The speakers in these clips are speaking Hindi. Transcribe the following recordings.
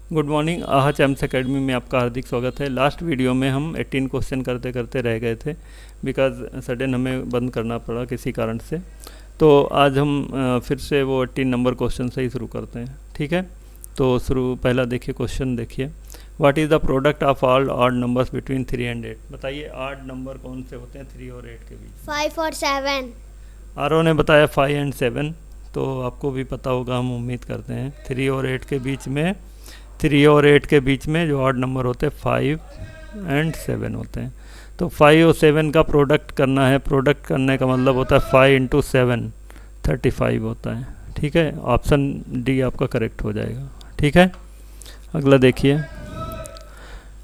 Good morning. आहा चैम्स एकेडमी में आपका हार्दिक स्वागत है। लास्ट वीडियो में हम 18 क्वेश्चन करते करते रह गए थे बिकॉज़ सडन हमें बंद करना पड़ा किसी कारण से। तो आज हम फिर से वो 18 नंबर क्वेश्चन से ही शुरू करते हैं, ठीक है। तो शुरू पहला देखिए, क्वेश्चन देखिए, what is the product of all odd numbers between 3 and 8। बताइए ऑड नंबर कौन से होते हैं 3 और 8 के बीच। 5 और 7। आरओ ने बताया 5 एंड 7, तो आपको भी पता होगा, हम उम्मीद करते हैं। 3 और 8 के बीच में, 3 और 8 के बीच में जो ऑड नंबर होते हैं 5 एंड 7 होते हैं। तो 5 और 7 का प्रोडक्ट करना है। प्रोडक्ट करने का मतलब होता है 5 इंटू 7 35 होता है, ठीक है। ऑप्शन डी आपका करेक्ट हो जाएगा, ठीक है। अगला देखिए,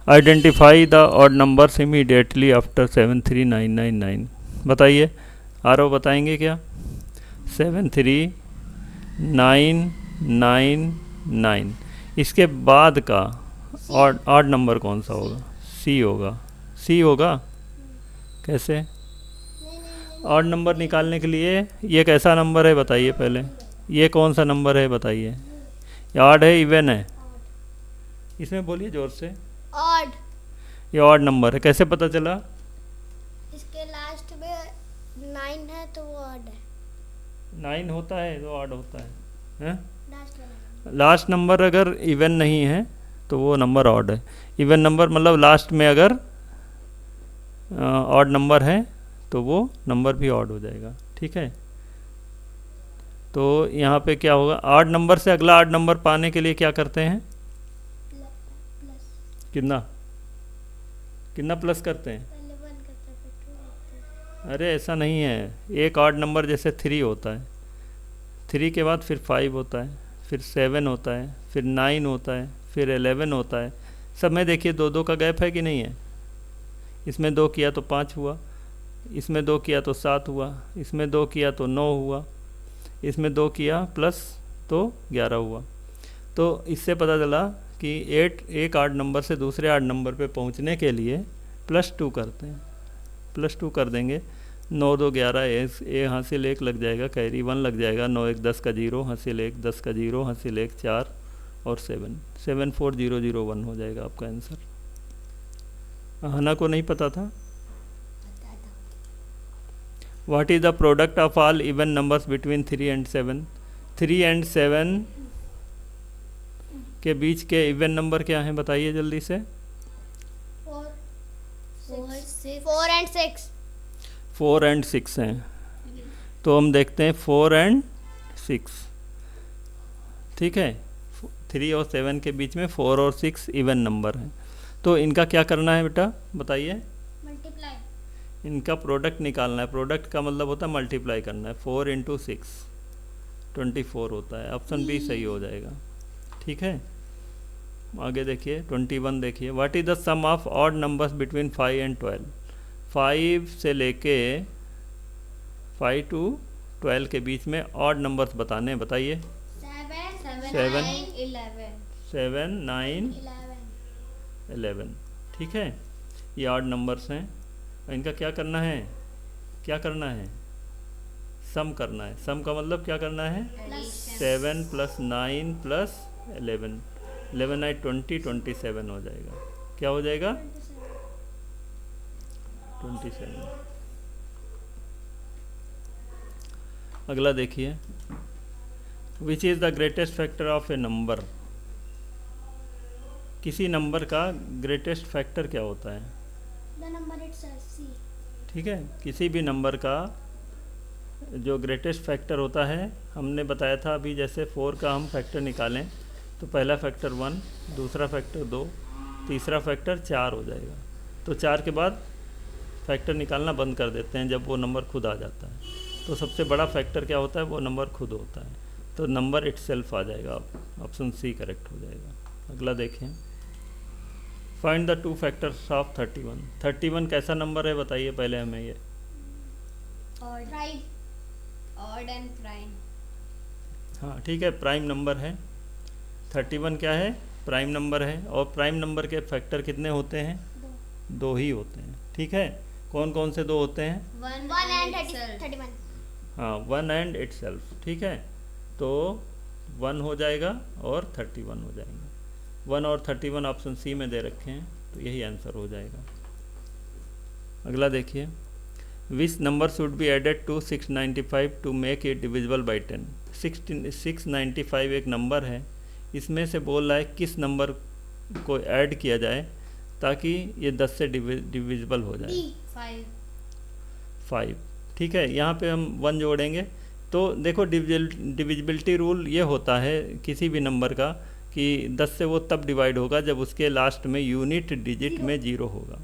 identify the odd numbers immediately after 73999। बताइए, आरओ बताएंगे क्या। 73999, इसके बाद का ऑड नंबर कौन सा होगा। सी होगा, सी होगा। कैसे ऑड नंबर निकालने के लिए, ये कैसा नंबर है बताइए पहले, ये कौन सा नंबर है बताइए। ये ऑड है इवन है, इसमें बोलिए जोर से। ऑड। ये ऑड नंबर है, कैसे पता चला। इसके लास्ट में 9 है तो वो ऑड है। 9 होता है तो ऑड होता है। लास्ट वाला लास्ट नंबर अगर इवन नहीं है तो वो नंबर ऑड है। इवन नंबर मतलब लास्ट में अगर ऑड नंबर है तो वो नंबर भी ऑड हो जाएगा, ठीक है। तो यहाँ पे क्या होगा, ऑड नंबर से अगला ऑड नंबर पाने के लिए क्या करते हैं। प्लस। कितना कितना प्लस करते हैं। पहले 1 करते फिर 2 करते। अरे ऐसा नहीं है, एक ऑड नंबर जैसे 3 होता है, 3 के बाद फिर 5 होता है, फिर 7 होता है, फिर 9 होता है, फिर 11 होता है। सब में देखिए 2-2 का गैप है कि नहीं है। इसमें 2 किया तो 5 हुआ, इसमें 2 किया तो 7 हुआ, इसमें 2 किया तो 9 हुआ, इसमें 2 किया प्लस तो 11 हुआ। तो इससे पता चला कि 8 एक ऑड नंबर से दूसरे ऑड नंबर पे पहुंचने के लिए +2 करते हैं। +2 कर देंगे। 9 2 11, ए हासिल 1 लग जाएगा, कैरी 1 लग जाएगा। 9 1 10 का 0, हासिल 1 10 का 0, हासिल 1 4 और 7 4 0 0 1 हो जाएगा आपका आंसर। हना को नहीं पता था। What is the product of all even numbers between 3 and 7। 3 and 7 के बीच के इवन नंबर क्या हैं बताइए जल्दी से। 4 एंड 6। 4 एंड 6 हैं। तो हम देखते हैं 4 एंड 6, ठीक है। 3 और 7 के बीच में 4 और 6 इवन नंबर हैं। तो इनका क्या करना है बेटा बताइए। मल्टीप्लाई। इनका प्रोडक्ट निकालना है। प्रोडक्ट का मतलब होता है मल्टीप्लाई करना है। 4 इंटू 6 24 होता है। ऑप्शन बी सही हो जाएगा, ठीक है। आगे देखिए 21 देखिए, what is the sum of odd numbers between 5 and 12। 5 से लेके 5 टू 12 के बीच में ऑड नंबर्स बताने, बताइए। 7 11 7 9 11, ठीक है। ये ऑड नंबर्स हैं। इनका क्या करना है, क्या करना है, सम करना है। सम का मतलब क्या करना है, 7 + 9 + 11, 11 9 20 27 हो जाएगा। क्या हो जाएगा 27। अगला देखिए, which is the greatest factor of a number. किसी नंबर का ग्रेटेस्ट फैक्टर क्या होता है। द नंबर इटसेल्फ, सी। ठीक है, किसी भी नंबर का जो ग्रेटेस्ट फैक्टर होता है, हमने बताया था अभी, जैसे 4 का हम फैक्टर निकालें तो पहला फैक्टर 1, दूसरा फैक्टर 2, तीसरा फैक्टर 4 हो जाएगा। तो 4 के बाद फैक्टर निकालना बंद कर देते हैं जब वो नंबर खुद आ जाता है। तो सबसे बड़ा फैक्टर क्या होता है, वो नंबर खुद होता है। तो नंबर इटसेल्फ आ जाएगा, ऑप्शन सी करेक्ट हो जाएगा। अगला देखें, फाइंड द 2 फैक्टर्स ऑफ 31। 31 कैसा नंबर है बताइए पहले हमें ये। Odd and prime. हाँ ठीक है, प्राइम नंबर है। 31 क्या है, प्राइम नंबर है। और प्राइम नंबर के फैक्टर कितने होते हैं, 2 ही होते हैं, ठीक है। कौन कौन से 2 होते हैं, 1 एंड 31। हाँ 1 एंड इटसेल्फ, ठीक है। तो 1 हो जाएगा और 31 हो जाएंगे। 1 और 31 ऑप्शन सी में दे रखे हैं, तो यही आंसर हो जाएगा। अगला देखिए, which number should be added to 695 to make it divisible by 10। 695 एक नंबर है, इसमें से बोल रहा है किस नंबर को ऐड किया जाए ताकि ये 10 से डिविजिबल हो जाए। 5। ठीक है, यहाँ पे हम 1 जोड़ेंगे तो देखो डिविजिबिलिटी रूल ये होता है किसी भी नंबर का कि 10 से वो तब डिवाइड होगा जब उसके लास्ट में यूनिट डिजिट में 0 होगा।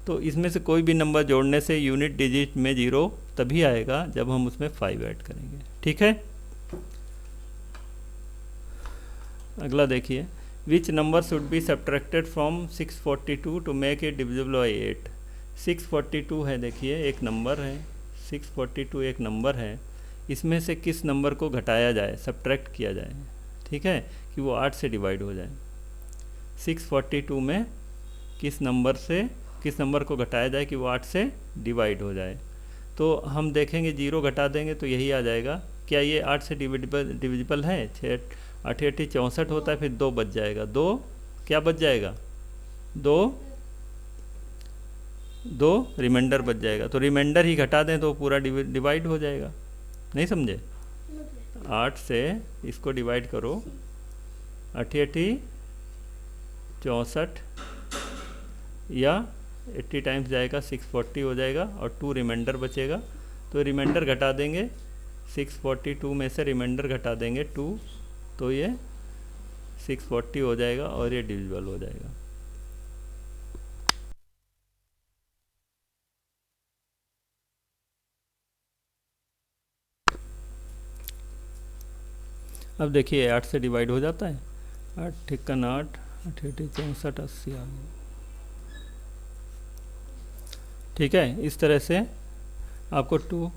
तो इसमें से कोई भी नंबर जोड़ने से यूनिट डिजिट में 0 तभी आएगा जब हम उसमें 5 ऐड करेंगे। ठीक है, अगला देखिए, which number should be subtracted from 642 to make it divisible by 8। 642 है, देखिए एक नंबर है, 642 एक नंबर है, इसमें से किस नंबर को घटाया जाए, सब्ट्रैक्ट किया जाए, ठीक है, कि वो 8 से डिवाइड हो जाए। 642 में किस नंबर को घटाया जाए कि वो 8 से डिवाइड हो जाए। तो हम देखेंगे 0 घटा देंगे तो यही आ जाएगा। क्या ये 8 से डिविजिबल है? 6 8 8 64 होता है, फिर 2 बच जाएगा। 2 क्या बच जाएगा? 2 रिमाइंडर बच जाएगा। तो रिमाइंडर ही घटा दें तो पूरा डिवाइड हो जाएगा। नहीं समझे? 8 से इसको डिवाइड करो, 8 8 64 या 80 टाइम्स जाएगा, 640 हो जाएगा और 2 रिमाइंडर बचेगा। तो रिमाइंडर घटा देंगे, 642 में से रिमाइंडर घटा देंगे 2, तो ये 640 हो जाएगा और ये डिविजिबल हो जाएगा। अब देखिए 8 से डिवाइड हो जाता है, 8 ठिक्कन 8, 8 8 64 80 आ गया। ठीक है, इस तरह से आपको 2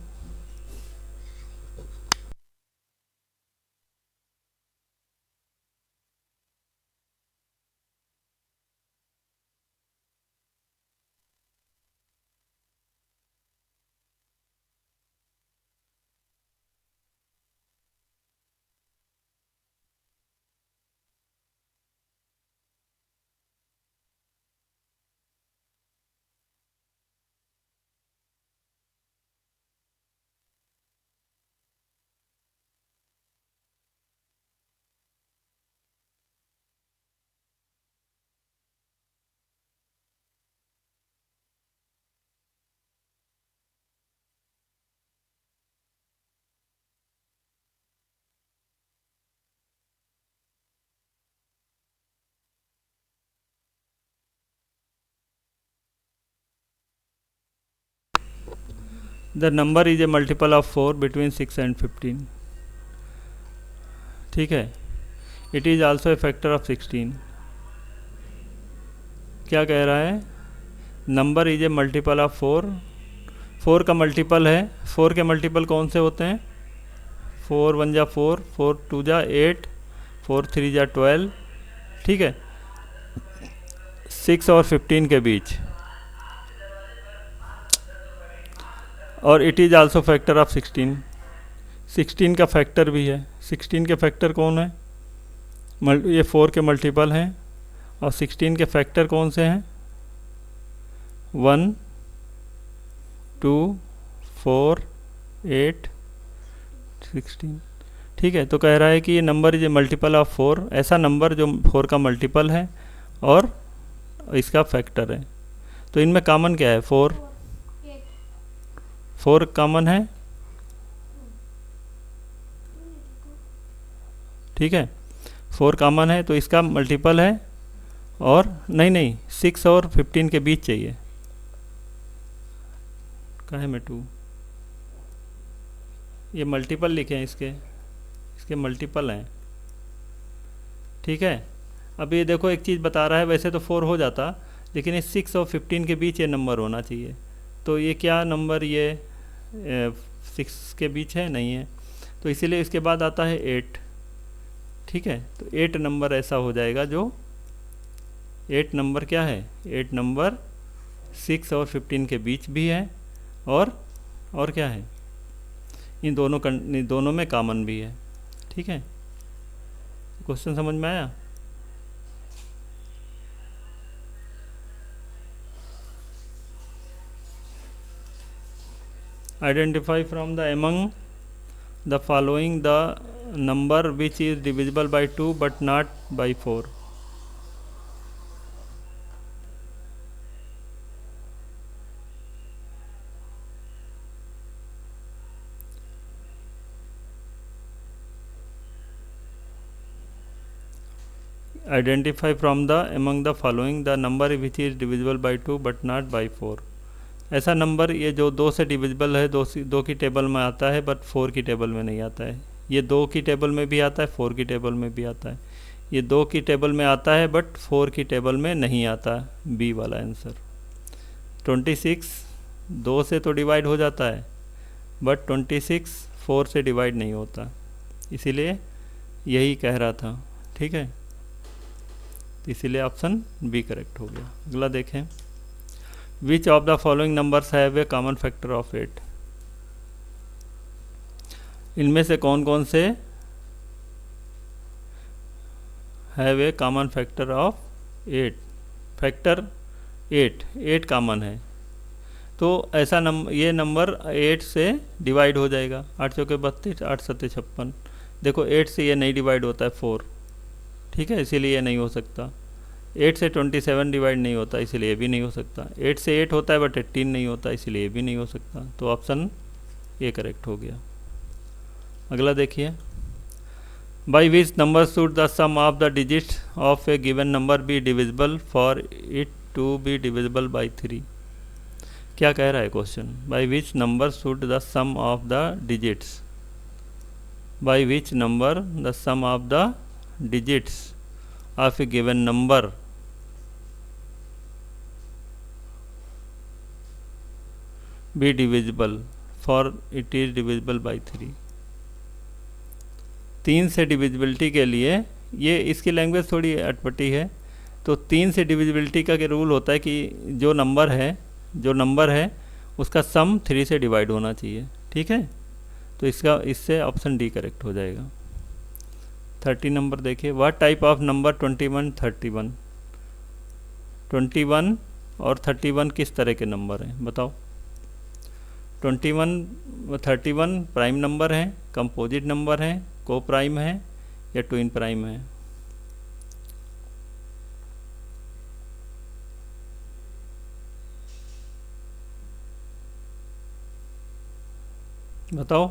The number is a multiple of 4 between 6 and 15. ठीक है, it is also a factor of 16। क्या कह रहा है? Number is a multiple of 4। 4 का मल्टीपल है, 4 के मल्टीपल कौन से होते हैं? 4 1 जा 4, 4 2 जा 8, 4 3 जा 12। ठीक है, 6 और 15 के बीच। और it is also factor of 16। 16 का फैक्टर भी है। 16 के फैक्टर कौन है? ये 4 के मल्टीपल हैं। और 16 के फैक्टर कौन से हैं? 1 2 4 8 16। ठीक है, तो कह रहा है कि ये number is a multiple of 4, ऐसा नंबर जो 4 का मल्टीपल है और इसका फैक्टर है। तो इनमें कॉमन क्या है? 4 कॉमन है। ठीक है, 4 कॉमन है तो इसका मल्टीपल है। और नहीं 6 और 15 के बीच चाहिए। कहाँ में 2? ये मल्टीपल लिखे हैं, इसके मल्टीपल हैं। ठीक है, अब ये देखो एक चीज़ बता रहा है, वैसे तो 4 हो जाता, लेकिन इस 6 और 15 के बीच ये नंबर होना चाहिए। तो ये क्या नंबर, ये 6 के बीच है? नहीं है, तो इसीलिए इसके बाद आता है 8। ठीक है, तो 8 नंबर ऐसा हो जाएगा जो 8 नंबर क्या है? 8 नंबर 6 और 15 के बीच भी है और क्या है? इन दोनों में कॉमन भी है। ठीक है, क्वेश्चन समझ में आया? Identify from the among the following the number which is divisible by 2 but not by 4. Identify from the among the following the number which is divisible by 2 but not by 4. ऐसा नंबर ये जो 2 से डिविजिबल है, 2 की टेबल में आता है बट 4 की टेबल में नहीं आता है। ये 2 की टेबल में भी आता है, 4 की टेबल में भी आता है। ये 2 की टेबल में आता है बट 4 की टेबल में नहीं आता। बी वाला आंसर। 26 2 से तो डिवाइड हो जाता है बट 26 4 से डिवाइड नहीं होता, इसीलिए यही कह रहा था। ठीक है, इसीलिए ऑप्शन बी करेक्ट हो गया। अगला देखें, विच of the following numbers have a common factor of 8। इनमें से कौन कौन से have a common factor of 8। Factor 8 common है, तो ऐसा ये नंबर 8 से डिवाइड हो जाएगा। 8 चौके 32, 8 सत्ते 56। देखो 8 से ये नहीं डिवाइड होता है 4, ठीक है, इसीलिए ये नहीं हो सकता। 8 से 27 डिवाइड नहीं होता, इसीलिए ये भी नहीं हो सकता। 8 से 8 होता है बट 18 नहीं होता, इसीलिए ये भी नहीं हो सकता। तो ऑप्शन ए करेक्ट हो गया। अगला देखिए, by which number should the sum of the digits of a given number be divisible for it to be divisible by 3। क्या कह रहा है question? By which number should the sum of the digits, by which number the sum of the digits of a given number be divisible for it is divisible by 3। 3 से डिविजिबिलिटी के लिए, ये इसकी लैंग्वेज थोड़ी अटपटी है, तो 3 से डिविजिबिलिटी का रूल होता है कि जो नंबर है उसका सम 3 से डिवाइड होना चाहिए। ठीक है, तो इससे ऑप्शन डी करेक्ट हो जाएगा। 30 नंबर देखिए, व्हाट टाइप ऑफ नंबर 21 31। 21 और 31 किस तरह के नंबर हैं बताओ? 31 प्राइम नंबर हैं, कंपोजिट नंबर हैं, को प्राइम है या ट्विन प्राइम है? बताओ।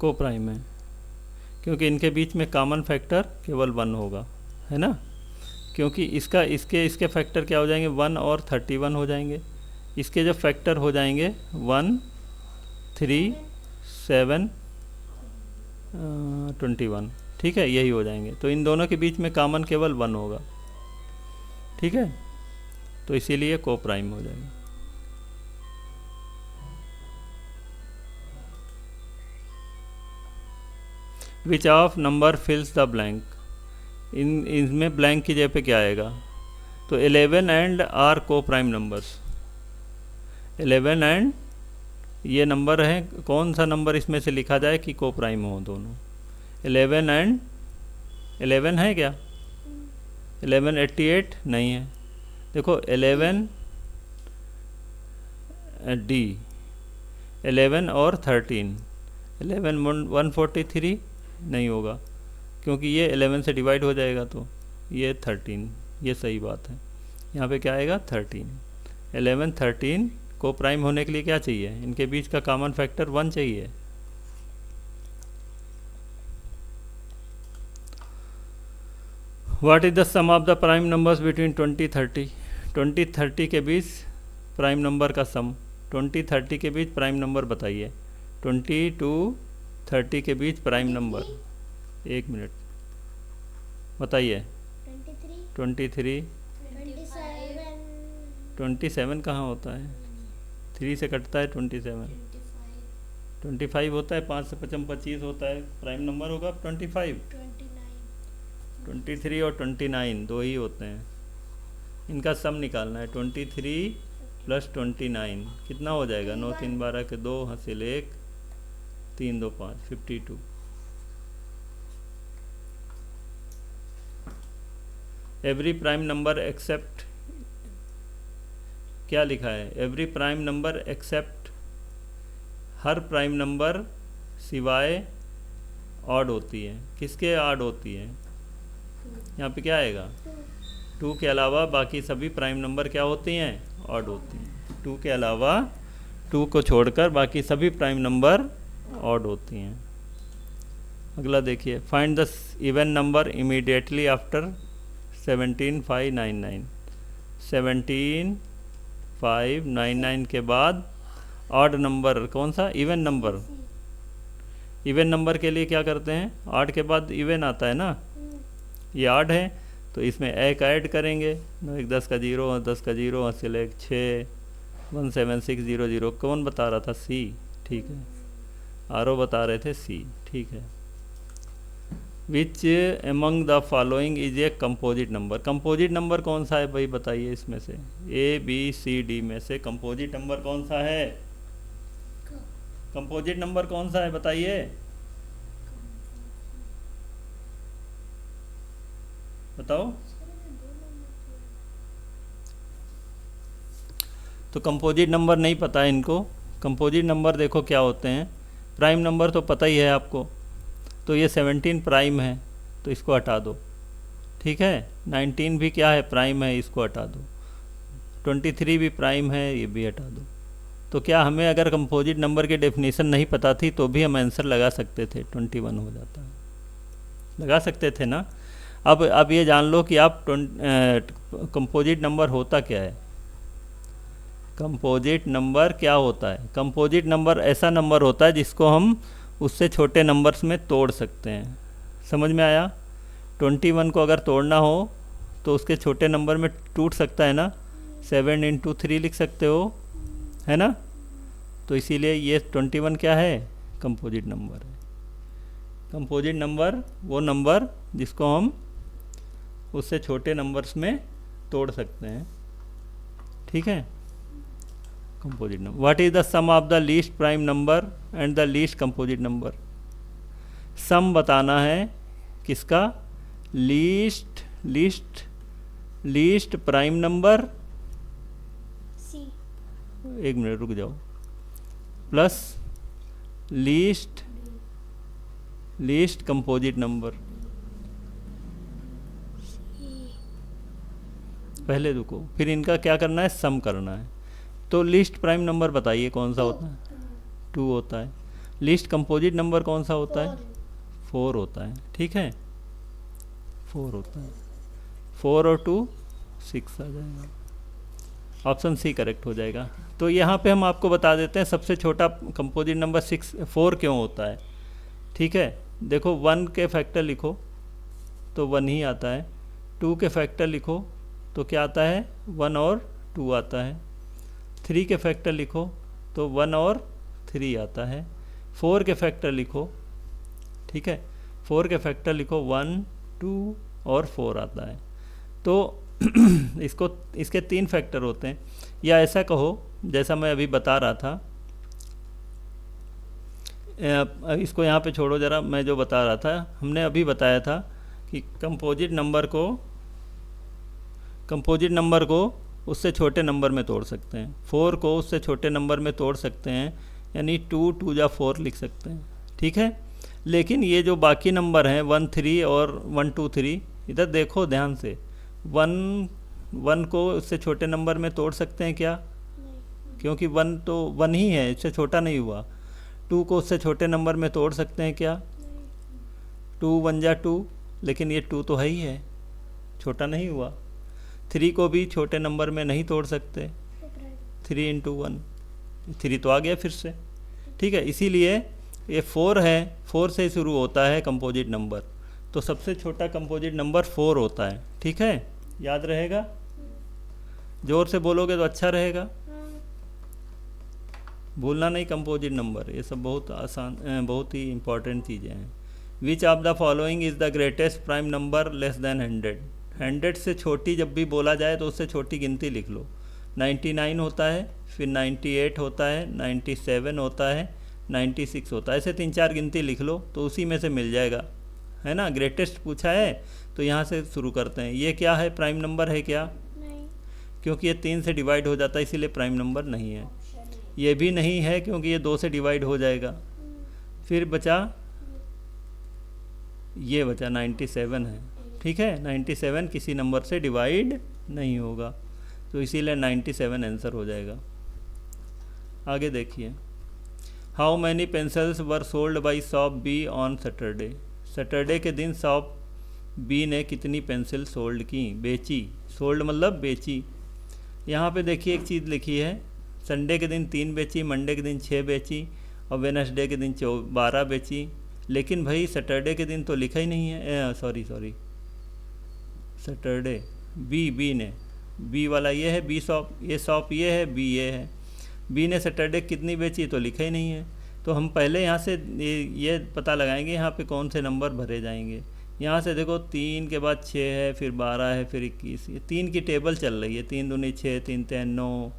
को प्राइम है, क्योंकि इनके बीच में कॉमन फैक्टर केवल 1 होगा, है ना? क्योंकि इसके फैक्टर क्या हो जाएंगे? 1 और 31 हो जाएंगे। इसके जो फैक्टर हो जाएंगे 1 3 7 21, ठीक है, यही हो जाएंगे। तो इन दोनों के बीच में कॉमन केवल 1 होगा, ठीक है, तो इसीलिए को प्राइम हो जाएगा। Which of number फिल्स the blank. इनमें ब्लैंक की जगह पे क्या आएगा? तो 11 एंड आर को प्राइम नंबर्स। 11 एंड ये नंबर है, कौन सा नंबर इसमें से लिखा जाए कि को प्राइम हो दोनों? 11 एंड 11 है क्या? 11 88 नहीं है। देखो 11 डी, 11 और 13, 11 143 नहीं होगा, क्योंकि ये 11 से डिवाइड हो जाएगा, तो ये 13, ये सही बात है। यहाँ पे क्या आएगा? 13। 11 13 को प्राइम होने के लिए क्या चाहिए? इनके बीच का कॉमन फैक्टर 1 चाहिए। What is the sum of the prime numbers between 20 30। 20 30 के बीच प्राइम नंबर का सम। 20 30 के बीच प्राइम नंबर बताइए। 20 to 30 के बीच प्राइम नंबर। 1 मिनट बताइए। 23 27 कहाँ होता है? 3 से कटता है 27। 25 होता है, 5 से 25 होता है, प्राइम नंबर होगा 25। 23 और 29 दो ही होते हैं, इनका सम निकालना है। 23 प्लस 29 कितना हो जाएगा? 9 3 12 के 2 हासिल 1 3 2 5 52। एवरी प्राइम नंबर एक्सेप्ट क्या लिखा है, एवरी प्राइम नंबर एक्सेप्ट, हर प्राइम नंबर सिवाय ऑड होती है, किसके ऑड होती है, यहाँ पे क्या आएगा, 2 के अलावा बाकी सभी प्राइम नंबर क्या होती हैं, ऑड होती हैं। 2 के अलावा, 2 को छोड़कर बाकी सभी प्राइम नंबर ऑड होती हैं। अगला देखिए, find the even number immediately after 17,599। 17,599 के बाद ऑड नंबर कौन सा, इवन नंबर। इवन नंबर के लिए क्या करते हैं, 8 के बाद इवन आता है ना, ये 8 है तो इसमें एक ऐड करेंगे, 1 10 का 0, 10 का 0, हासिल 1 6, 17600। कौन बता रहा था, सी, ठीक है, आरो बता रहे थे सी, ठीक है। Which among the following is a composite number. Composite number कौन सा है भाई बताइए, इसमें से ABCD में से कंपोजिट नंबर कौन सा है, कंपोजिट नंबर कौन सा है बताइए, बताओ। तो कंपोजिट नंबर नहीं पता है इनको। कंपोजिट नंबर देखो क्या होते हैं, प्राइम नंबर तो पता ही है आपको, तो ये 17 प्राइम है तो इसको हटा दो, ठीक है। 19 भी क्या है, प्राइम है, इसको हटा दो। 23 भी प्राइम है, ये भी हटा दो। तो क्या हमें अगर कंपोजिट नंबर की डेफिनेशन नहीं पता थी तो भी हम आंसर लगा सकते थे, 21 हो जाता है, लगा सकते थे ना। अब ये जान लो कि आप कंपोजिट नंबर होता क्या है। कंपोजिट नंबर क्या होता है, कंपोजिट नंबर ऐसा नंबर होता है जिसको हम उससे छोटे नंबर्स में तोड़ सकते हैं। समझ में आया। 21 को अगर तोड़ना हो तो उसके छोटे नंबर में टूट सकता है ना, 7 × 3 लिख सकते हो, है ना। तो इसीलिए ये 21 क्या है, कंपोजिट नंबर है। कंपोजिट नंबर वो नंबर जिसको हम उससे छोटे नंबर्स में तोड़ सकते हैं, ठीक है। Composite number. What is the sum of the least prime number and the least composite number. Sum बताना है किसका, least prime number, see, 1 minute रुक जाओ, प्लस लीस्ट कंपोजिट नंबर। पहले रुको, फिर इनका क्या करना है, सम करना है। तो लीस्ट प्राइम नंबर बताइए कौन सा होता है, 2 होता है। लीस्ट कंपोजिट नंबर कौन सा होता है, 4 होता है, ठीक है, 4 होता है। 4 और 2 6 आ जाएगा, ऑप्शन सी करेक्ट हो जाएगा। तो यहाँ पे हम आपको बता देते हैं सबसे छोटा कंपोजिट नंबर 4 क्यों होता है, ठीक है। देखो 1 के फैक्टर लिखो तो 1 ही आता है, 2 के फैक्टर लिखो तो क्या आता है, 1 और 2 आता है, 3 के फैक्टर लिखो तो 1 और 3 आता है, 4 के फैक्टर लिखो, ठीक है, 4 के फैक्टर लिखो 1 2 और 4 आता है। तो इसके 3 फैक्टर होते हैं, या ऐसा कहो जैसा मैं अभी बता रहा था, इसको यहाँ पे छोड़ो ज़रा, मैं जो बता रहा था, हमने अभी बताया था कि कंपोजिट नंबर को उससे छोटे नंबर में तोड़ सकते हैं, 4 को उससे छोटे नंबर में तोड़ सकते हैं, यानी 2 2 जा 4 लिख सकते हैं, ठीक है। लेकिन ये जो बाकी नंबर हैं 1 3 और 1 2 3, इधर देखो ध्यान से, 1 को उससे छोटे नंबर में तोड़ सकते हैं क्या, क्योंकि 1 तो 1 ही है, इससे छोटा नहीं हुआ। 2 को उससे छोटे नंबर में तोड़ सकते हैं क्या, 2 1 जा 2, लेकिन ये 2 तो है ही है, छोटा नहीं हुआ। 3 को भी छोटे नंबर में नहीं तोड़ सकते, 3 × 1, 3 तो आ गया फिर से, ठीक है। इसीलिए ये 4 है, 4 से शुरू होता है कंपोजिट नंबर, तो सबसे छोटा कंपोजिट नंबर 4 होता है, ठीक है। याद रहेगा, जोर से बोलोगे तो अच्छा रहेगा, भूलना नहीं कंपोजिट नंबर, ये सब बहुत आसान, बहुत ही इंपॉर्टेंट चीज़ें हैं। विच of the following is the greatest prime number less then 100। 100 से छोटी जब भी बोला जाए तो उससे छोटी गिनती लिख लो। 99 होता है, फिर 98 होता है, 97 होता है, 96 होता है, ऐसे 3-4 गिनती लिख लो तो उसी में से मिल जाएगा, है ना। ग्रेटेस्ट पूछा है तो यहाँ से शुरू करते हैं। ये क्या है, प्राइम नंबर है क्या, नहीं, क्योंकि ये 3 से डिवाइड हो जाता है, इसीलिए प्राइम नंबर नहीं है। Option A. ये भी नहीं है क्योंकि ये 2 से डिवाइड हो जाएगा। फिर बचा, ये बचा 97 है। ठीक है, 97 किसी नंबर से डिवाइड नहीं होगा, तो इसीलिए 97 आंसर हो जाएगा। आगे देखिए, how many pencils were sold by shop B on Saturday. Saturday के दिन शॉप बी ने कितनी पेंसिल सोल्ड की, बेची। सोल्ड मतलब बेची। यहाँ पे देखिए एक चीज़ लिखी है, संडे के दिन 3 बेची, मंडे के दिन 6 बेची और वेडनेसडे के दिन 12 बेची। लेकिन भाई सैटरडे के दिन तो लिखा ही नहीं है, सॉरी सैटरडे बी ने, बी वाला ये है, बी शॉप, ये शॉप ये है, बी ये है। बी ने सैटरडे कितनी बेची तो लिखा ही नहीं है। तो हम पहले यहाँ से ये पता लगाएंगे यहाँ पे कौन से नंबर भरे जाएंगे। यहाँ से देखो 3 के बाद 6 है, फिर 12 है, फिर 21। ये 3 की टेबल चल रही है, 3 दूनी 6, 3 3 9,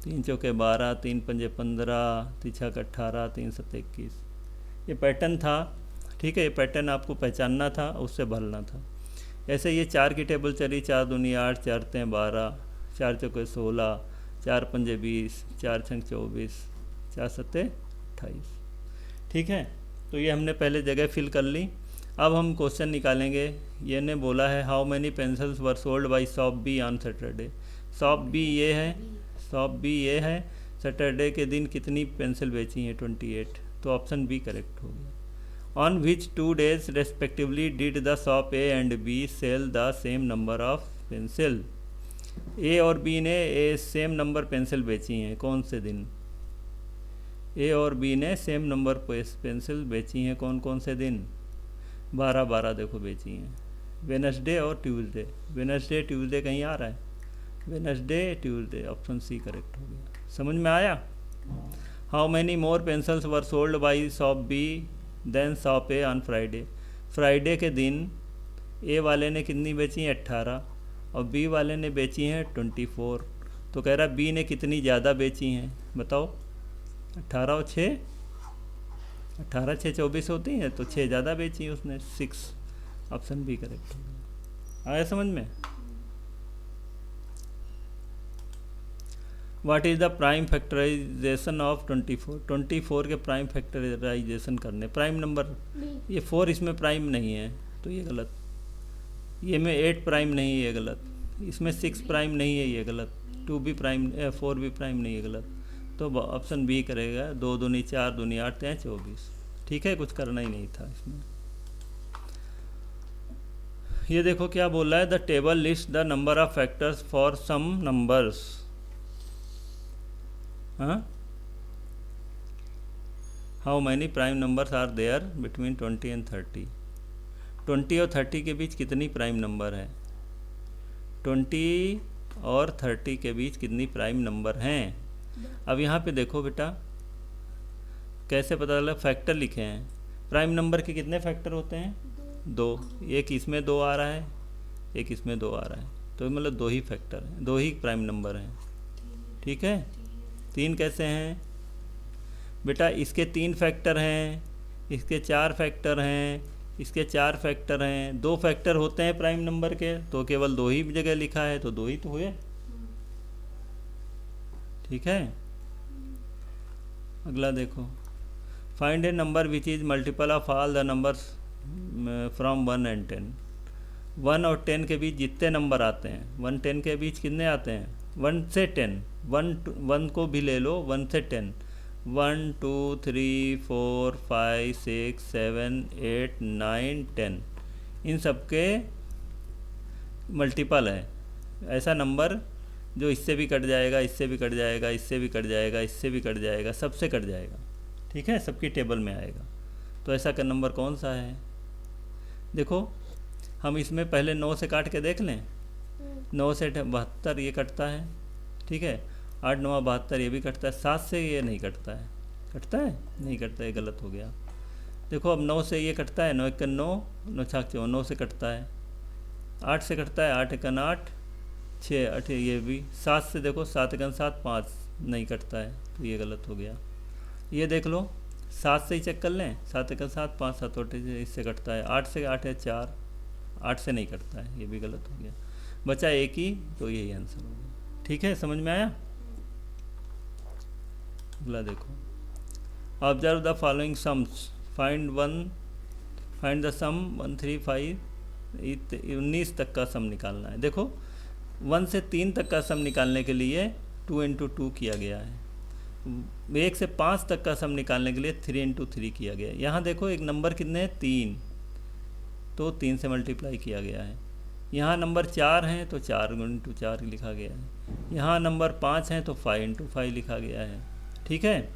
3 चौके 12, 3 पंजे 15, 3 छक्के 18, 3 सत्ते 21। ये पैटर्न था। ठीक है, ये पैटर्न आपको पहचानना था, उससे भरना था। ऐसे ये 4 की टेबल चली, 4 दूनी 8, 4 तें 12, 4 चौके 16, 4 पंजे 20, 4 छंग 24, 4 सत्ते 28। ठीक है, तो ये हमने पहले जगह फिल कर ली। अब हम क्वेश्चन निकालेंगे। ये ने बोला है how many pencils were sold by shop B on Saturday. Shop B ये है, शॉप बी ये है, सैटरडे के दिन कितनी पेंसिल बेची हैं, 28। तो ऑप्शन बी करेक्ट हो गया। On which 2 days respectively did the shop A and B sell the same number of pencil. A और बी ने सेम नंबर पेंसिल बेची हैं, कौन से दिन। ए और बी ने सेम नंबर पेंसिल बेची हैं, कौन कौन से दिन। 12 देखो बेची हैं, वेडनेसडे और ट्यूसडे। वेडनेसडे ट्यूसडे कहीं आ रहा है, Wednesday Tuesday, option C correct हो गया। समझ में आया। How many more pencils were sold by shop B than shop A on Friday. Friday के दिन ए वाले ने कितनी बेची हैं, 18, और बी वाले ने बेची हैं 24। तो कह रहा बी ने कितनी ज़्यादा बेची हैं, बताओ। 18 और 6, 18 6 24 होती हैं, तो 6 ज़्यादा बेची हैं उसने, 6। ऑप्शन बी करेक्ट हो गया। आया समझ में। What is the prime factorisation of 24। 24 के प्राइम फैक्टराइजेशन करने, प्राइम नंबर, ये 4 इसमें प्राइम नहीं है तो ये गलत। ये में 8 प्राइम नहीं है, ये गलत। इसमें 6 प्राइम नहीं है, ये गलत। 2 भी प्राइम, 4 भी प्राइम नहीं है, गलत। तो ऑप्शन बी करेगा। 2 दूनी 4, दूनी 8, 24। ठीक है, कुछ करना ही नहीं था इसमें। ये देखो क्या बोल रहा है, the table list the number of factors for some numbers. हाँ, how many prime numbers are there between 20 and 30। 20 और 30 के बीच कितनी प्राइम नंबर है। 20 और 30 के बीच कितनी प्राइम नंबर हैं। अब यहाँ पे देखो बेटा, कैसे पता चला, फैक्टर लिखे हैं। प्राइम नंबर के कितने फैक्टर होते हैं, 2। एक इसमें 2 आ रहा है, एक इसमें 2 आ रहा है, तो मतलब 2 ही फैक्टर हैं, 2 ही प्राइम नंबर हैं। ठीक है, 3 कैसे हैं बेटा, इसके 3 फैक्टर हैं, इसके 4 फैक्टर हैं, इसके 4 फैक्टर हैं। 2 फैक्टर होते हैं प्राइम नंबर के, तो केवल 2 ही जगह लिखा है, तो 2 ही तो हुए। ठीक है, अगला देखो, find A number which is multiple of all the numbers from 1 and 10। 1 और 10 के बीच जितने नंबर आते हैं, 1 10 के बीच कितने आते हैं, 1 से 10। 1 को भी ले लो, 1 से 10, 1 2 3 4 5 6 7 8 9 10, इन सब के मल्टीपल है। ऐसा नंबर जो इससे भी कट जाएगा, इससे भी कट जाएगा, इससे भी कट जाएगा, इससे भी कट जाएगा, सबसे कट जाएगा। ठीक है, सबकी टेबल में आएगा। तो ऐसा का नंबर कौन सा है। देखो, हम इसमें पहले 9 से काट के देख लें। 9 से 72 ये कटता है। ठीक है, 8 9 72 ये भी कटता है। 7 से ये नहीं कटता है, कटता है नहीं कटता, ये गलत हो गया। देखो, अब 9 से ये कटता है, 9 1 9, 9 6 4, 9 से कटता है। 8 से कटता है, 8 1 8, 6 8, ये भी। 7 से देखो, 7 1 7 5 नहीं कटता है, तो ये गलत हो गया। ये देख लो, 7 से ही चेक कर लें, 7 1 7 5 7 8, इससे कटता है। 8 से 8 है 4, 8 से नहीं कटता है, ये भी गलत हो गया। बचा एक ही, तो यही आंसर हो गया। ठीक है, समझ में आया? अगला देखो, observe the following sums, find the sum 135, 19 तक का सम निकालना है। देखो 1 से 3 तक का सम निकालने के लिए 2 इंटू 2 किया गया है। 1 से 5 तक का सम निकालने के लिए 3 इंटू 3 किया गया है। यहाँ देखो एक नंबर कितने हैं, 3, तो 3 से मल्टीप्लाई किया गया है। यहाँ नंबर 4 हैं तो 4 इंटू 4 लिखा गया है। यहाँ नंबर 5 हैं तो 5 इंटू 5 लिखा गया है। ठीक है,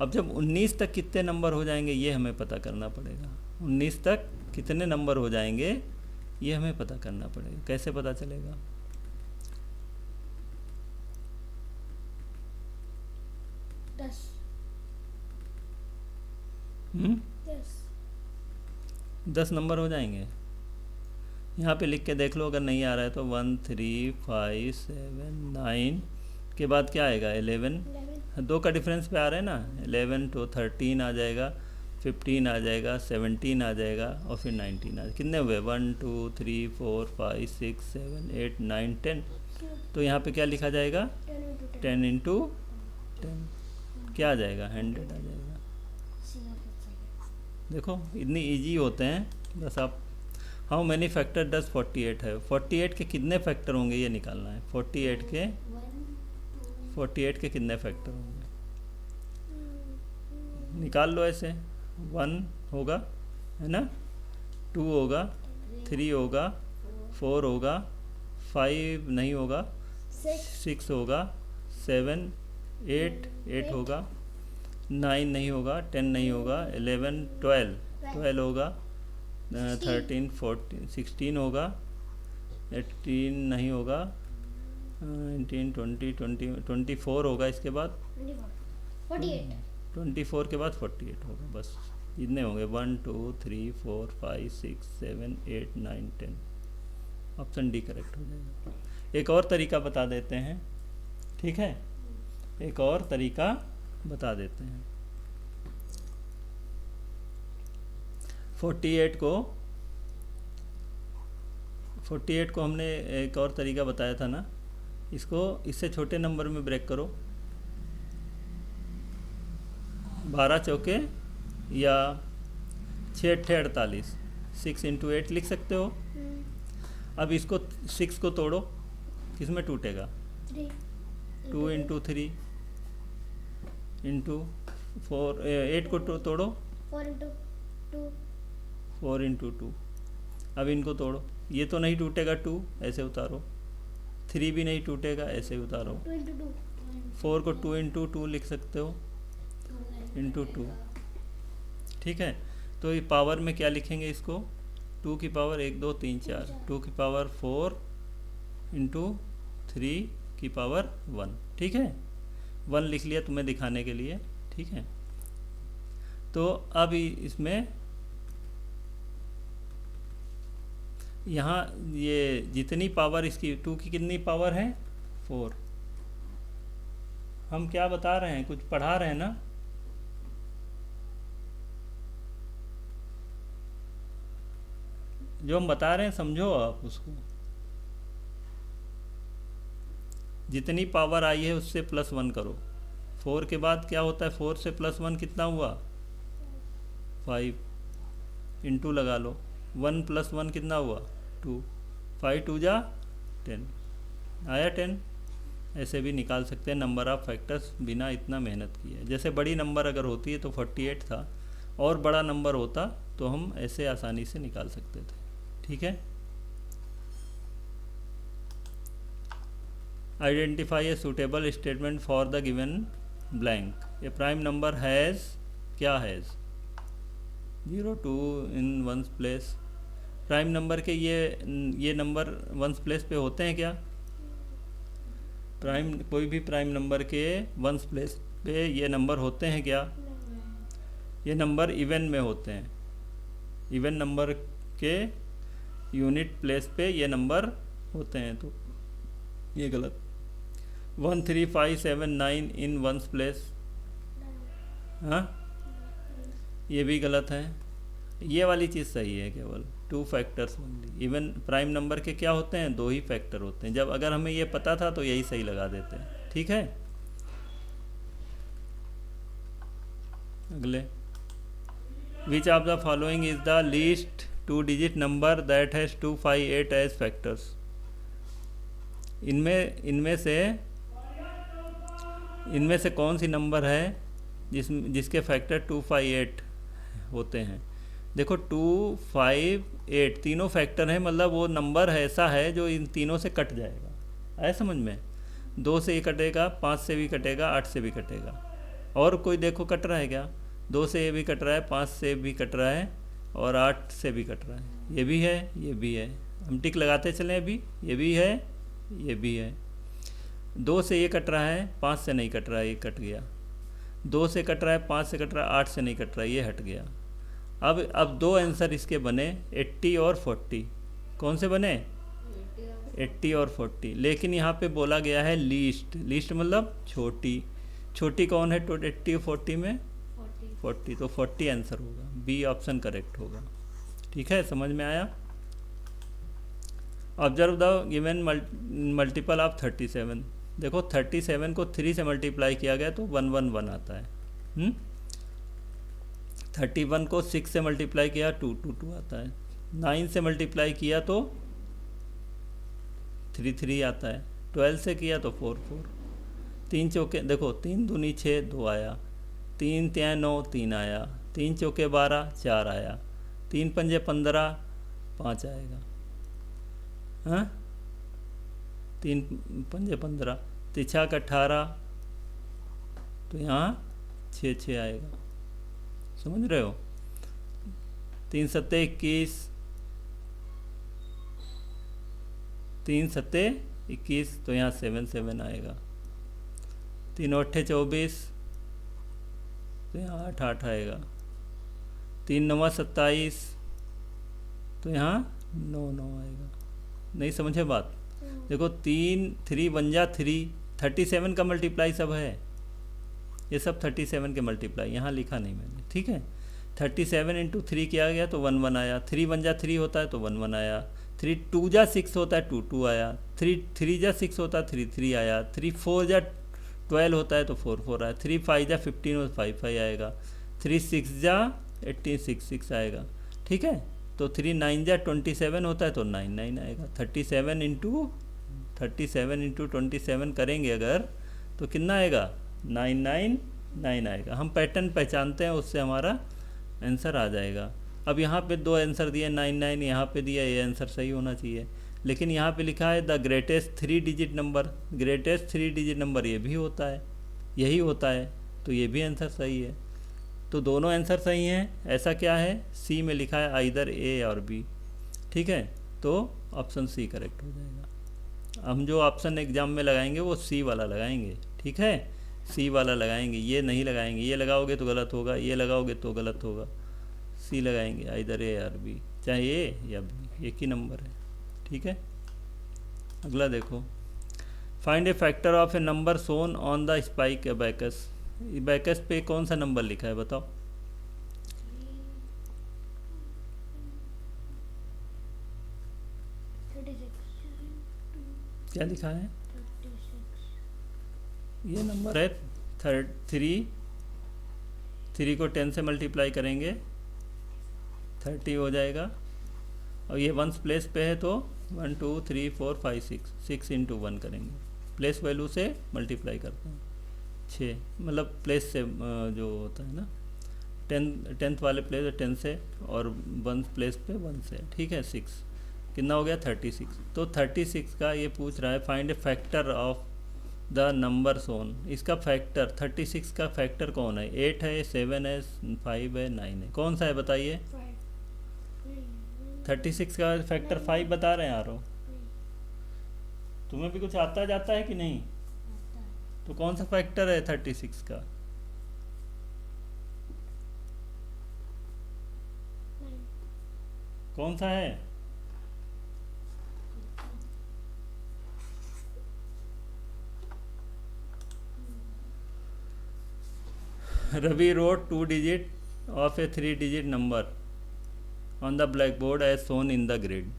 अब जब 19 तक कितने नंबर हो जाएंगे ये हमें पता करना पड़ेगा। 19 तक कितने नंबर हो जाएंगे ये हमें पता करना पड़ेगा। कैसे पता चलेगा? 10 10 नंबर हो जाएंगे। यहाँ पे लिख के देख लो, अगर नहीं आ रहा है तो 1 3 5 7 9 के बाद क्या आएगा 11। 2 का डिफरेंस पे आ रहा है ना, 11 तो 13 आ जाएगा, 15 आ जाएगा, 17 आ जाएगा और फिर 19 आ जाएगा। कितने हुए 1 2 3 4 5 6 7 8 9 10। तो यहाँ पे क्या लिखा जाएगा 10 इंटू 10 क्या आ जाएगा 100 आ जाएगा। देखो इतनी इजी होते हैं, बस आप हाउ मैनी फैक्टर डज 48 है, 48 के कितने फैक्टर होंगे ये निकालना है। 48 के कितने फैक्टर होंगे निकाल लो ऐसे। 1 होगा है ना, 2 होगा, 3 होगा, 4 होगा, 5 नहीं होगा, 6 होगा, 7 8 होगा, 9 नहीं होगा, 10 नहीं होगा, 11 12 होगा, 13 14 16 होगा, 18 नहीं होगा, 19 20 24 होगा, इसके बाद 24 के बाद 48 होगा। बस इतने होंगे 1 2 3 4 5 6 7 8 9 10। ऑप्शन डी करेक्ट हो जाएगा। एक और तरीका बता देते हैं, ठीक है, एक और तरीका बता देते हैं। 48 को हमने एक और तरीका बताया था ना, इसको इससे छोटे नंबर में ब्रेक करो। 12 चौके या 6 अट्ठे 48, 6 इंटू 8 लिख सकते हो। अब इसको 6 को तोड़ो, किस में टूटेगा 2 इंटू 3 इंटू 4। 8 को तोड़ो 4 इंटू 2। अब इनको तोड़ो, ये तो नहीं टूटेगा 2, ऐसे उतारो। 3 भी नहीं टूटेगा, ऐसे उतारो। 4 को 2 इंटू 2 लिख सकते हो, इंटू 2। ठीक है, तो ये पावर में क्या लिखेंगे इसको, 2 की पावर 1 2 3 4, 2 की पावर 4 इंटू 3 की पावर 1। ठीक है, 1 लिख लिया तुम्हें दिखाने के लिए। ठीक है, तो अब इसमें यहाँ ये जितनी पावर इसकी 2 की कितनी पावर है 4। हम क्या बता रहे हैं, कुछ पढ़ा रहे हैं ना। जो हम बता रहे हैं समझो आप उसको। जितनी पावर आई है उससे +1 करो। 4 के बाद क्या होता है, 4 से +1 कितना हुआ 5, इंटू लगा लो। 1 + 1 कितना हुआ 2, 5 2 जा 10, आया 10। ऐसे भी निकाल सकते हैं नंबर ऑफ फैक्टर्स बिना इतना मेहनत किए। जैसे बड़ी नंबर अगर होती है तो 48 था, और बड़ा नंबर होता तो हम ऐसे आसानी से निकाल सकते थे। ठीक है, identify a suitable statement for the given blank. A prime number has, क्या has 0 2 in ones place. Prime number के ये नंबर वंस प्लेस पे होते हैं क्या, प्राइम कोई भी प्राइम नंबर के वंस प्लेस पे ये नंबर होते हैं क्या, ये नंबर इवन में होते हैं। इवन नंबर के यूनिट प्लेस पे ये नंबर होते हैं, तो ये गलत। 1 3 5 7 9 इन वंस प्लेस, हाँ ये भी गलत है। ये वाली चीज़ सही है केवल। 2 factors only. Even prime number के क्या होते हैं, 2 ही फैक्टर होते हैं। जब अगर हमें ये पता था तो यही सही लगा देते हैं, ठीक है। अगले, which of the following is the least 2 digit number that has 2, 5, 8 as factors. इनमें से कौन सी नंबर है जिसके फैक्टर 2, 5, 8 होते हैं। देखो 2, 5, 8 तीनों फैक्टर हैं, मतलब वो नंबर है ऐसा है जो इन तीनों से कट जाएगा। आया समझ में? 2 से ही कटेगा, 5 से भी कटेगा, 8 से भी कटेगा। और कोई देखो कट रहा है क्या? 2 से ये भी कट रहा है, 5 से भी कट रहा है और 8 से भी कट रहा है। ये भी है, ये भी है। हम टिक लगाते चलें। अभी ये भी है, ये भी है। 2 से ये कट रहा है, 5 से नहीं कट रहा है, ये कट गया। 2 से कट रहा है, 5 से कट रहा है, 8 से नहीं कट रहा है, ये हट गया। अब 2 आंसर इसके बने, 80 और 40। कौन से बने? 80 और 40। लेकिन यहाँ पे बोला गया है लीस्ट। लीस्ट मतलब छोटी। छोटी कौन है 80 और 40 में? 40। तो 40 आंसर होगा, बी ऑप्शन करेक्ट होगा। ठीक है, समझ में आया? Observe the given multiple of 37। देखो 37 को 3 से मल्टीप्लाई किया गया तो 111 आता है। 31 को 6 से मल्टीप्लाई किया 222 आता है। 9 से मल्टीप्लाई किया तो 33 आता है। 12 से किया तो 44। 3 चौके देखो, 3 दूनी 6, 2 आया। 3 तिया 9, 3 आया। 3 चौके 12, 4 आया। 3 पंजे 15, 5 आएगा। हाँ, 3 पंजे 15, तिछा का 18, तो यहाँ 6 आएगा। समझ रहे हो? 3 सत्ते 21, 3 सत्ते 21, तो यहाँ 7 आएगा। 3 अट्ठे 24, तो यहाँ 8 आएगा। 3 नवा 27, तो यहाँ 9 आएगा। नहीं समझे बात? देखो 3 1 जा 3, 37 का मल्टीप्लाई सब है, ये सब 37 के मल्टीप्लाई यहाँ लिखा नहीं मैंने, ठीक है। 37 इंटू 3 किया गया तो 1 आया। 3 1 जा 3 होता है तो 1 आया। 3 2 जा 6 होता है 2 आया। 3 जा 6 होता है 3 आया। 3 4 जा 12 होता है तो 4 आया। 3 5 जा 15 हो 5 आएगा। 3 6 जा 18 6 आएगा, ठीक है। तो 3 9 जा 27 होता है तो 9 आएगा। 37 इंटू 27 करेंगे अगर तो कितना आएगा? 9 आएगा। हम पैटर्न पहचानते हैं, उससे हमारा आंसर आ जाएगा। अब यहाँ पे 2 आंसर दिए, 9 यहाँ पे दिया, ये आंसर सही होना चाहिए। लेकिन यहाँ पे लिखा है the greatest 3 digit number. Greatest 3 digit number ये भी होता है, यही होता है, तो ये भी आंसर सही है। तो दोनों आंसर सही हैं। ऐसा क्या है? सी में लिखा है आइदर ए और बी, ठीक है। तो ऑप्शन सी करेक्ट हो जाएगा। हम जो ऑप्शन एग्जाम में लगाएंगे वो सी वाला लगाएंगे, ठीक है। सी वाला लगाएंगे, ये नहीं लगाएंगे। ये लगाओगे तो गलत होगा, ये लगाओगे तो गलत होगा। सी लगाएंगे, आइदर ए और बी, चाहे ए या बी, एक ही नंबर है, ठीक है। अगला देखो, find a factor of a number shown on the spike abacus. Abacus पे कौन सा नंबर लिखा है बताओ? क्या लिखा है? ये नंबर है 3 को 10 से मल्टीप्लाई करेंगे 30 हो जाएगा। और ये वंस प्लेस पे है तो 1 2 3 4 5 6 इंटू 1 करेंगे। प्लेस वैल्यू से मल्टीप्लाई करते हैं 6, मतलब प्लेस से जो होता है ना, 10th वाले प्लेस 10 से और 1 प्लेस पे 1 से, ठीक है। 6 कितना हो गया? 36। तो 36 का ये पूछ रहा है find a factor of the number सोन। इसका फैक्टर 36 का फैक्टर कौन है? 8 है, 7 है, 5 है, 9 है, कौन सा है बताइए? 36 का फैक्टर 5 बता रहे हैं यारो। तुम्हें भी कुछ आता जाता है कि नहीं? तो कौन सा फैक्टर है 36 का? कौन सा है? Ravi wrote 2 digit of a 3 digit number on the black board as shown in the grid.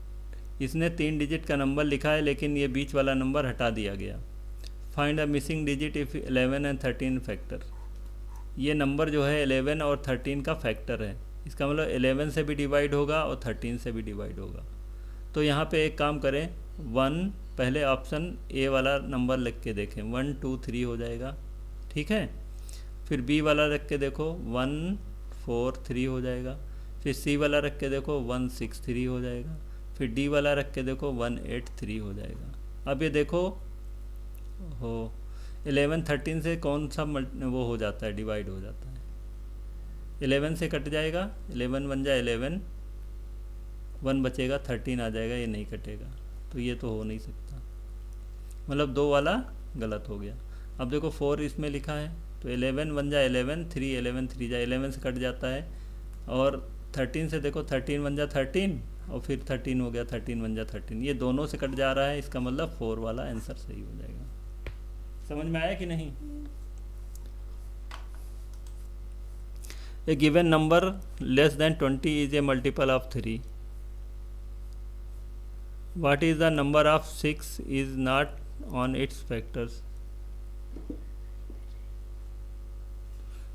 इसने 3 डिजिट का नंबर लिखा है लेकिन ये बीच वाला नंबर हटा दिया गया। Find a missing digit if 11 and 13 factor. ये नंबर जो है 11 और 13 का फैक्टर है, इसका मतलब 11 से भी डिवाइड होगा और 13 से भी डिवाइड होगा। तो यहाँ पे एक काम करें, 1 पहले ऑप्शन ए वाला नंबर लिख के देखें, 1 2 3 हो जाएगा, ठीक है। फिर बी वाला रख के देखो 1 4 3 हो जाएगा। फिर सी वाला रख के देखो 1 6 3 हो जाएगा। फिर डी वाला रख के देखो 1 8 3 हो जाएगा। अब ये देखो हो 11 13 से कौन सा वो हो जाता है, डिवाइड हो जाता है, 11 से कट जाएगा, 11 बन जाए 11, 1 बचेगा, 13 आ जाएगा, ये नहीं कटेगा। तो ये तो हो नहीं सकता, मतलब 2 वाला गलत हो गया। अब देखो 4 इसमें लिखा है, तो 11 बन जाए 11, 3 11 3 जाए 11 से कट जाता है। और 13 से देखो 13 बन जा 13 और फिर 13 हो गया, 13 बन जा 13, ये दोनों से कट जा रहा है, इसका मतलब 4 वाला आंसर सही हो जाएगा। समझ में आया कि नहीं? A given number less than 20 is a multiple of 3। What is the number of 6 is not on its factors.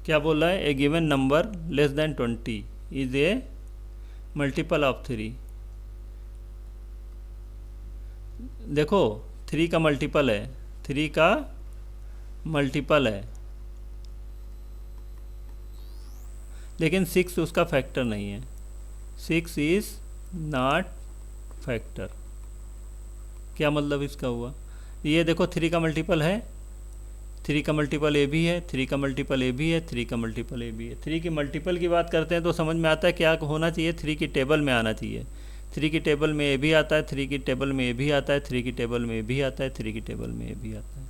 क्या बोल रहा है? A given number less than 20 is a multiple of 3। देखो 3 का मल्टीपल है, 3 का मल्टीपल है, लेकिन 6 उसका फैक्टर नहीं है। 6 इज नॉट फैक्टर। क्या मतलब इसका हुआ? ये देखो 3 का मल्टीपल है, 3 का मल्टीपल ए भी है, 3 का मल्टीपल ए भी है, 3 का मल्टीपल ए भी है। 3 की मल्टीपल की बात करते हैं तो समझ में आता है क्या होना चाहिए, 3 की टेबल में आना चाहिए। 3 की टेबल में ए भी आता है, 3 की टेबल में ए भी आता है, 3 की टेबल में ए भी आता है, 3 की टेबल में ए भी आता है।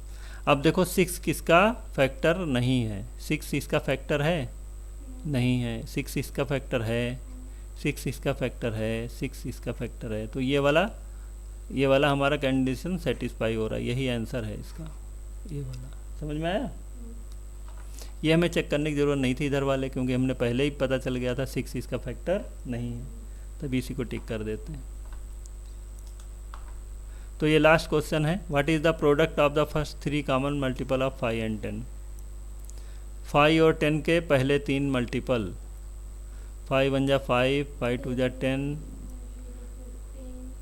अब देखो 6 किसका फैक्टर नहीं है? 6 इसका फैक्टर है? नहीं है। 6 इसका फैक्टर है, 6 इसका फैक्टर है, 6 इसका फैक्टर है। तो ये वाला हमारा कंडीशन सेटिस्फाई हो रहा है, यही आंसर है इसका, ये वाला। समझ में आया? ये हमें चेक करने की ज़रूरत नहीं थी इधर वाले, क्योंकि हमने पहले ही पता चल गया था 6 इसका फैक्टर नहीं है, तभी इसी को टिक कर देते हैं। तो ये लास्ट क्वेश्चन है, what is the product of the first 3 common multiple of 5 and 10। 5 और 10 के पहले 3 मल्टीपल, 5 1 जा 5, 5 2 जा 10,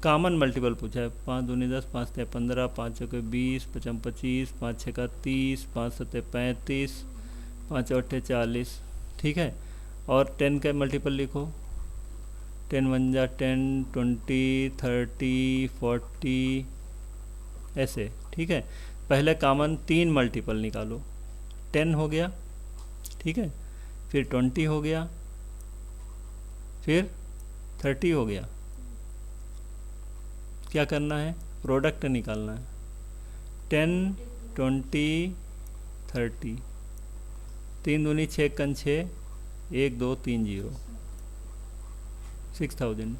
कॉमन मल्टीपल पूछा है। 5 दूनी 10, 5 3 15, 5 चौके 20, 5 25, 5 6 का 30, 5 7 35, 5 8 40, ठीक है। और 10 का मल्टीपल लिखो, 10 1 जा 10, 20 30 40, ऐसे, ठीक है। पहले कॉमन 3 मल्टीपल निकालो, 10 हो गया, ठीक है, फिर 20 हो गया, फिर 30 हो गया। क्या करना है? प्रोडक्ट निकालना है। 10 20 30, 3 दूनी 6 कन 6, 1 2 3 0, 6000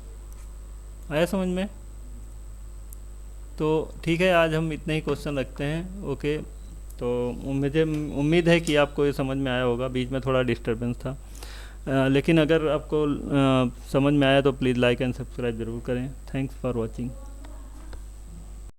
आया समझ में? तो ठीक है, आज हम इतने ही क्वेश्चन रखते हैं। ओके, तो मुझे उम्मीद है कि आपको ये समझ में आया होगा। बीच में थोड़ा डिस्टर्बेंस था, लेकिन अगर आपको समझ में आया तो प्लीज़ लाइक एंड सब्सक्राइब ज़रूर करें। Thanks for watching.